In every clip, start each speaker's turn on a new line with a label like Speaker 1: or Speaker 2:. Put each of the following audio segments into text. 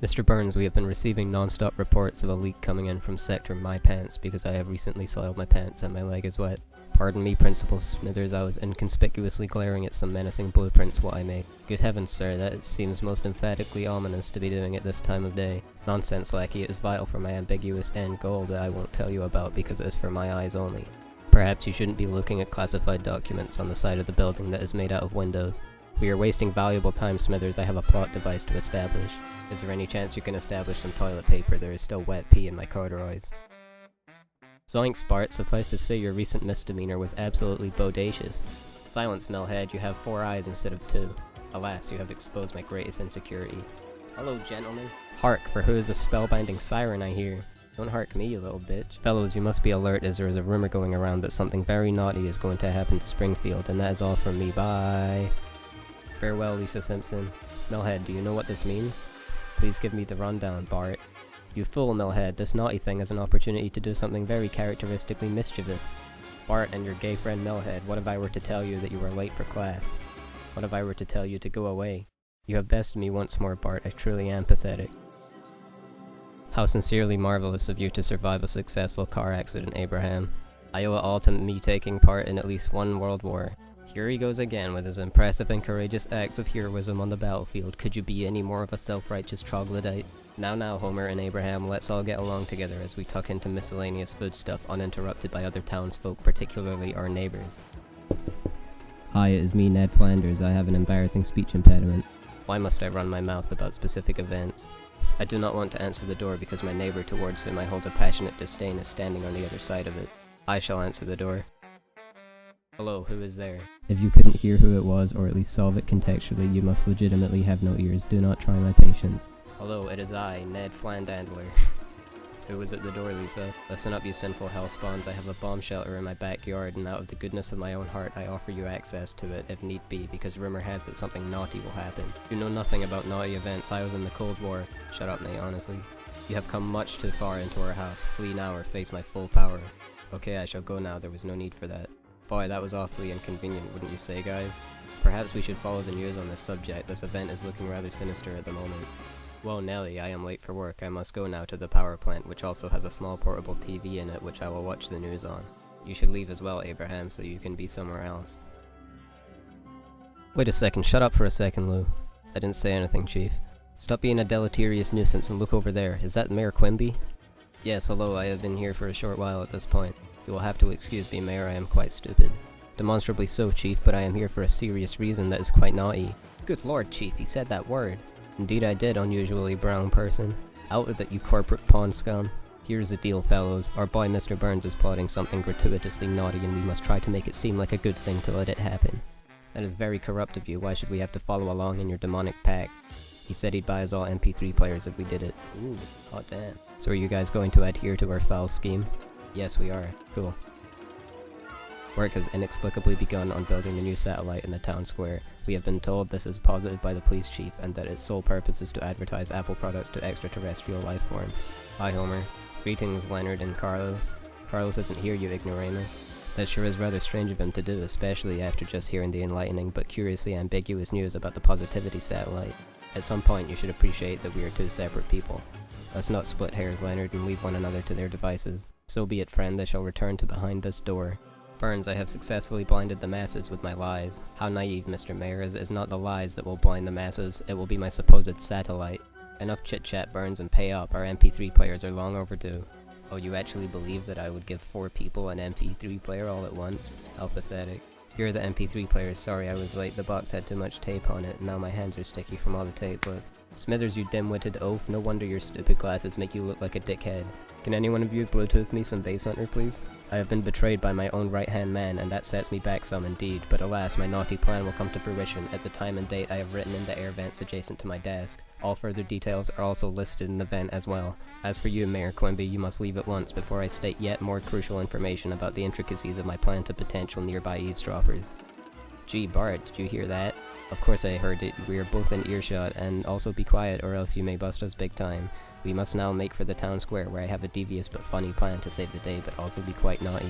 Speaker 1: Mr. Burns, we have been receiving non-stop reports of a leak coming in from Sector My Pants because I have recently soiled my pants and my leg is wet. Pardon me, Principal Smithers, I was inconspicuously glaring at some menacing blueprints what I made. Good heavens, sir, that seems most emphatically ominous to be doing at this time of day. Nonsense, lackey, it is vital for my ambiguous end goal that I won't tell you about because it is for my eyes only. Perhaps you shouldn't be looking at classified documents on the side of the building that is made out of windows. We are wasting valuable time, Smithers. I have a plot device to establish. Is there any chance you can establish some toilet paper? There is still wet pee in my corduroys. Zoinks, Bart, suffice to say your recent misdemeanor was absolutely bodacious. Silence, Melhead, you have 4 eyes instead of 2. Alas, you have exposed my greatest insecurity. Hello, gentlemen. Hark, for who is a spellbinding siren I hear? Don't hark me, you little bitch. Fellows, you must be alert as there is a rumor going around that something very naughty is going to happen to Springfield, and that is all from me. Bye. Farewell, Lisa Simpson. Melhead, do you know what this means? Please give me the rundown, Bart. You fool, Melhead, this naughty thing is an opportunity to do something very characteristically mischievous. Bart and your gay friend Melhead, what if I were to tell you that you were late for class? What if I were to tell you to go away? You have bested me once more, Bart, I truly am pathetic. How sincerely marvelous of you to survive a successful car accident, Abraham. I owe it all to me taking part in at least one world war. Here he goes again with his impressive and courageous acts of heroism on the battlefield. Could you be any more of a self-righteous troglodyte? Now, Homer and Abraham, let's all get along together as we tuck into miscellaneous foodstuff uninterrupted by other townsfolk, particularly our neighbors. Hi, it is me, Ned Flanders. I have an embarrassing speech impediment. Why must I run my mouth about specific events? I do not want to answer the door because my neighbor towards whom I hold a passionate disdain is standing on the other side of it. I shall answer the door. Hello, who is there? If you couldn't hear who it was, or at least solve it contextually, you must legitimately have no ears. Do not try my patience. Hello, it is I, Ned Flandandler. Who was at the door, Lisa? Listen up, you sinful hellspawns. I have a bomb shelter in my backyard, and out of the goodness of my own heart, I offer you access to it, if need be, because rumor has it something naughty will happen. You know nothing about naughty events. I was in the Cold War. Shut up, mate, honestly. You have come much too far into our house. Flee now or face my full power. Okay, I shall go now. There was no need for that. Boy, that was awfully inconvenient, wouldn't you say, guys? Perhaps we should follow the news on this subject. This event is looking rather sinister at the moment. Well, Nelly, I am late for work. I must go now to the power plant, which also has a small portable TV in it, which I will watch the news on. You should leave as well, Abraham, so you can be somewhere else. Wait a second, shut up for a second, Lou. I didn't say anything, Chief. Stop being a deleterious nuisance and look over there. Is that Mayor Quimby? Yes, hello, I have been here for a short while at this point. You will have to excuse me, Mayor, I am quite stupid. Demonstrably so, Chief, but I am here for a serious reason that is quite naughty. Good lord, Chief, he said that word. Indeed I did, unusually brown person. Out with it, you corporate pawn scum. Here's the deal, fellows. Our boy Mr. Burns is plotting something gratuitously naughty, and we must try to make it seem like a good thing to let it happen. That is very corrupt of you. Why should we have to follow along in your demonic pack? He said he'd buy us all MP3 players if we did it. Ooh, hot damn. So are you guys going to adhere to our foul scheme? Yes, we are. Cool. Work has inexplicably begun on building the new satellite in the town square. We have been told this is posited by the police chief and that its sole purpose is to advertise Apple products to extraterrestrial life forms. Hi, Homer. Greetings, Leonard and Carlos. Carlos isn't here, you ignoramus. That sure is rather strange of him to do, especially after just hearing the enlightening but curiously ambiguous news about the positivity satellite. At some point, you should appreciate that we are 2 separate people. Let's not split hairs, Leonard, and leave one another to their devices. So be it, friend, I shall return to behind this door. Burns, I have successfully blinded the masses with my lies. How naive, Mr. Mayor, as it is not the lies that will blind the masses, it will be my supposed satellite. Enough chit-chat, Burns, and pay up. Our MP3 players are long overdue. Oh, you actually believe that I would give 4 people an MP3 player all at once? How pathetic. Here are the MP3 players. Sorry I was late. The box had too much tape on it, and now my hands are sticky from all the tape. Look. Smithers, you dim-witted oaf. No wonder your stupid glasses make you look like a dickhead. Can any one of you Bluetooth me some Bass Hunter, please? I have been betrayed by my own right-hand man, and that sets me back some indeed, but alas, my naughty plan will come to fruition at the time and date I have written in the air vents adjacent to my desk. All further details are also listed in the vent as well. As for you, Mayor Quimby, you must leave at once before I state yet more crucial information about the intricacies of my plan to potential nearby eavesdroppers. Gee, Bart, did you hear that? Of course I heard it. We are both in earshot, and also be quiet or else you may bust us big time. We must now make for the town square where I have a devious but funny plan to save the day but also be quite naughty.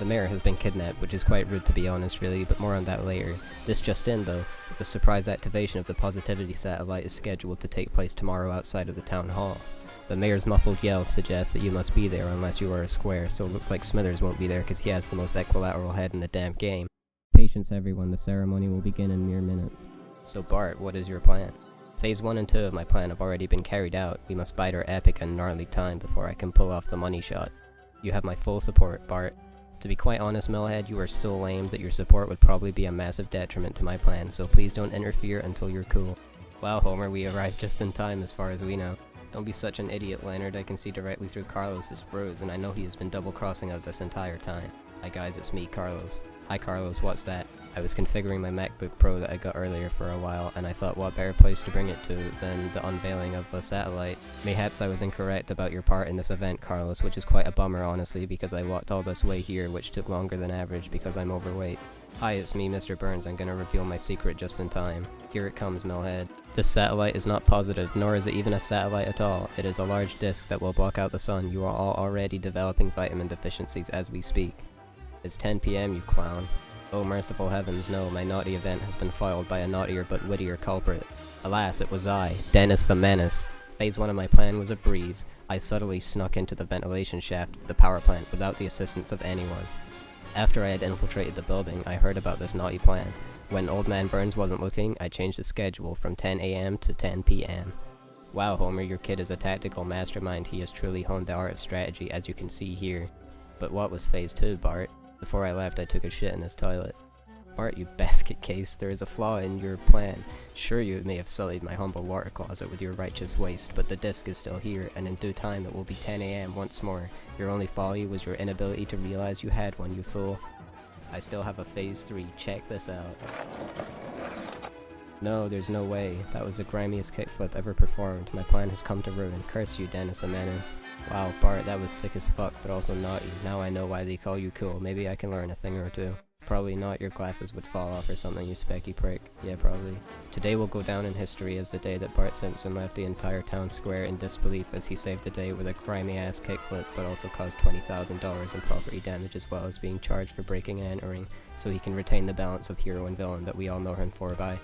Speaker 1: The mayor has been kidnapped, which is quite rude to be honest really, but more on that later. This just in though, the surprise activation of the positivity satellite is scheduled to take place tomorrow outside of the town hall. The mayor's muffled yell suggests that you must be there unless you are a square, so it looks like Smithers won't be there because he has the most equilateral head in the damn game. Patience everyone, the ceremony will begin in mere minutes. So Bart, what is your plan? Phase 1 and 2 of my plan have already been carried out. We must bide our epic and gnarly time before I can pull off the money shot. You have my full support, Bart. To be quite honest, Millhead, you are so lame that your support would probably be a massive detriment to my plan, so please don't interfere until you're cool. Wow, Homer, we arrived just in time as far as we know. Don't be such an idiot, Leonard. I can see directly through Carlos's ruse, and I know he has been double-crossing us this entire time. Hi guys, it's me, Carlos. Hi Carlos, what's that? I was configuring my MacBook Pro that I got earlier for a while, and I thought what better place to bring it to than the unveiling of the satellite. Mayhaps I was incorrect about your part in this event, Carlos, which is quite a bummer honestly, because I walked all this way here, which took longer than average because I'm overweight. Hi, it's me, Mr. Burns. I'm gonna reveal my secret just in time. Here it comes, Millhead. This satellite is not positive, nor is it even a satellite at all. It is a large disk that will block out the sun. You are all already developing vitamin deficiencies as we speak. It's 10 PM, you clown. Oh merciful heavens, no, my naughty event has been foiled by a naughtier but wittier culprit. Alas, it was I, Dennis the Menace. Phase 1 of my plan was a breeze. I subtly snuck into the ventilation shaft of the power plant without the assistance of anyone. After I had infiltrated the building, I heard about this naughty plan. When Old Man Burns wasn't looking, I changed the schedule from 10 AM to 10 PM. Wow, Homer, your kid is a tactical mastermind. He has truly honed the art of strategy, as you can see here. But what was Phase 2, Bart? Before I left, I took a shit in this toilet. Bart, you basket case, there is a flaw in your plan. Sure, you may have sullied my humble water closet with your righteous waste, but the disc is still here, and in due time it will be 10 AM once more. Your only folly was your inability to realize you had one, you fool. I still have a Phase 3, check this out. No, there's no way. That was the grimiest kickflip ever performed. My plan has come to ruin. Curse you, Dennis the Menace. Wow, Bart, that was sick as fuck, but also naughty. Now I know why they call you cool. Maybe I can learn a thing or two. Probably not, your glasses would fall off or something, you specky prick. Yeah, probably. Today will go down in history as the day that Bart Simpson left the entire town square in disbelief as he saved the day with a grimy-ass kickflip, but also caused $20,000 in property damage as well as being charged for breaking and entering, so he can retain the balance of hero and villain that we all know him for by.